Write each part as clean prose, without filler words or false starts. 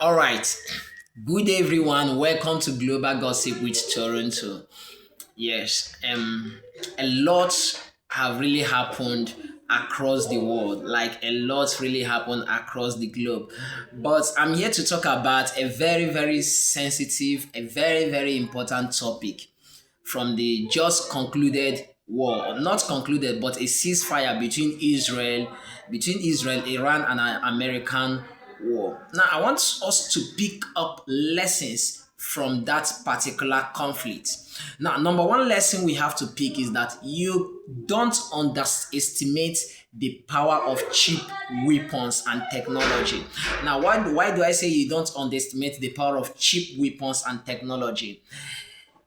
All right. Good day, everyone. Welcome to Global Gossip with Toronto. Yes, a lot have really happened across the world. Like a lot really happened across the globe. But I'm here to talk about a very, very sensitive, a very, very important topic from the just concluded war, not concluded, but a ceasefire between Israel, Iran, and an American war. Now, I want us to pick up lessons from that particular conflict. Now, number one lesson we have to pick is that you don't underestimate the power of cheap weapons and technology. Now, why do I say you don't underestimate the power of cheap weapons and technology?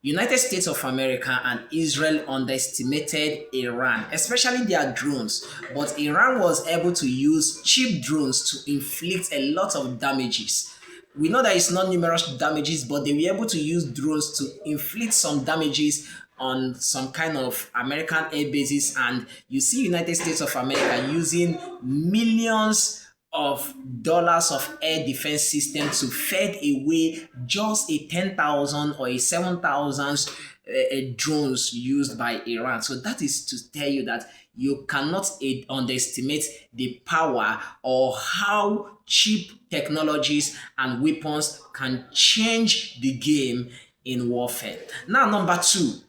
United States of America and Israel underestimated Iran, especially their drones, but Iran was able to use cheap drones to inflict a lot of damages. We know that it's not numerous damages, but they were able to use drones to inflict some damages on some kind of American air bases, and you see United States of America using millions of dollars of air defense system to fed away just a 10,000 or a 7,000 drones used by Iran. So that is to tell you that you cannot underestimate the power or how cheap technologies and weapons can change the game in warfare. Now, number two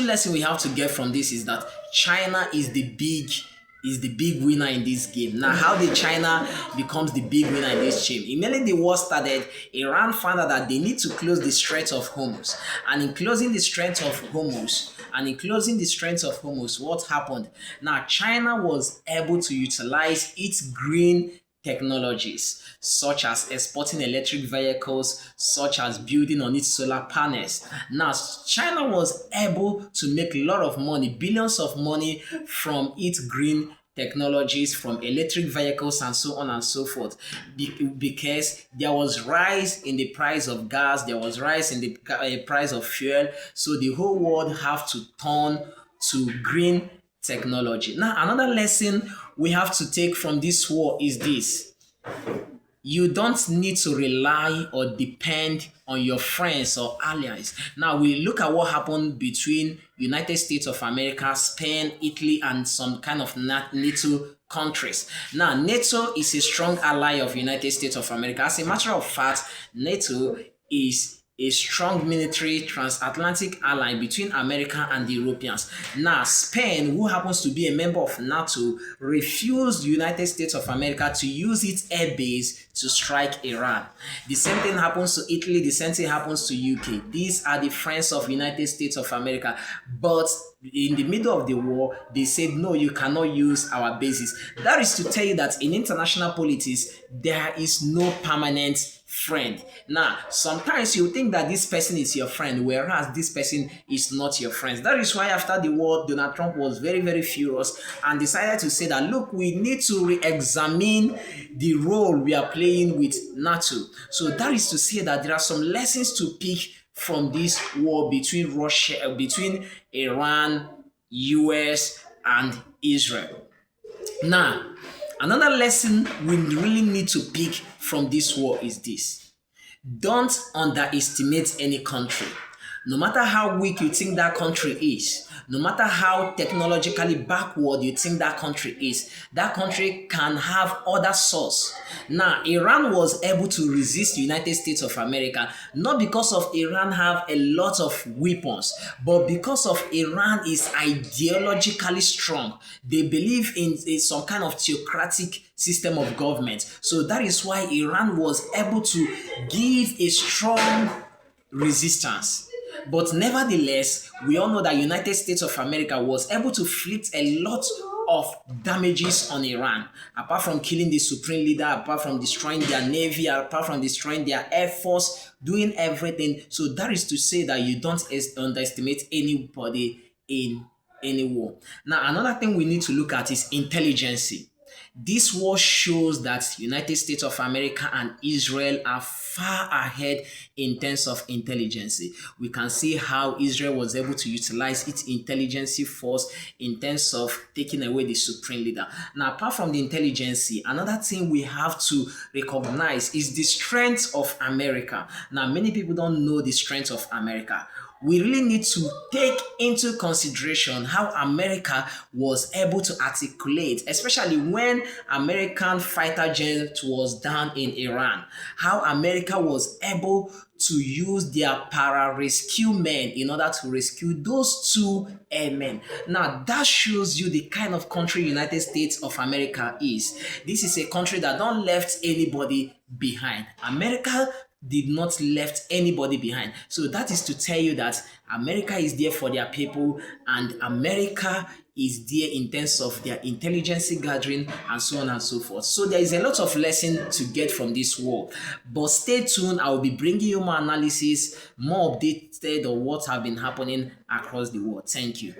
lesson we have to get from this is that China is the big winner in this game. Now, how did China becomes the big winner in this game? Immediately the war started, Iran found out that they need to close the Strait of Hormuz. And in closing the Strait of Hormuz, what happened? Now, China was able to utilize its green technologies such as exporting electric vehicles, such as building on its solar panels. Now, China was able to make a lot of money, billions of money from its green technologies, from electric vehicles and so on and so forth, because there was rise in the price of gas, there was rise in the price of fuel, so the whole world have to turn to green technology. Now, another lesson we have to take from this war is this: you don't need to rely or depend on your friends or allies. Now we look at what happened between United States of America, Spain, Italy, and some kind of NATO countries. Now NATO is a strong ally of United States of America. As a matter of fact, NATO is a strong military transatlantic ally between America and the Europeans. Now, Spain, who happens to be a member of NATO, refused the United States of America to use its air base to strike Iran. The same thing happens to Italy, the same thing happens to UK. These are the friends of United States of America. But in the middle of the war, they said, no, you cannot use our bases. That is to tell you that in international politics, there is no permanent friend. Now, sometimes you think that this person is your friend, whereas this person is not your friend. That is why after the war, Donald Trump was very, very furious and decided to say that, look, we need to re-examine the role we are playing with NATO. So that is to say that there are some lessons to pick from this war between Iran, US, and Israel. Now, another lesson we really need to pick from this war is this: don't underestimate any country. No matter how weak you think that country is, no matter how technologically backward you think that country can have other source. Now, Iran was able to resist the United States of America, not because of Iran have a lot of weapons, but because of Iran is ideologically strong. They believe in some kind of theocratic system of government. So that is why Iran was able to give a strong resistance. But nevertheless, we all know that United States of America was able to inflict a lot of damages on Iran, apart from killing the supreme leader, apart from destroying their navy, apart from destroying their air force, doing everything. So that is to say that you don't underestimate anybody in any war. Now, another thing we need to look at is intelligence. This war shows that United States of America and Israel are far ahead in terms of intelligence. We can see how Israel was able to utilize its intelligence force in terms of taking away the supreme leader. Now, apart from the intelligence, another thing we have to recognize is the strength of America. Now, many people don't know the strength of America. We really need to take into consideration how America was able to articulate, especially when American fighter jet was down in Iran, how America was able to use their para-rescue men in order to rescue those two airmen. Now, that shows you the kind of country United States of America is. This is a country that don't left anybody behind. America did not left anybody behind. So that is to tell you that America is there for their people, and America is there in terms of their intelligence gathering and so on and so forth. So there is a lot of lesson to get from this war. But stay tuned. I will be bringing you more analysis, more updated on what have been happening across the world. Thank you.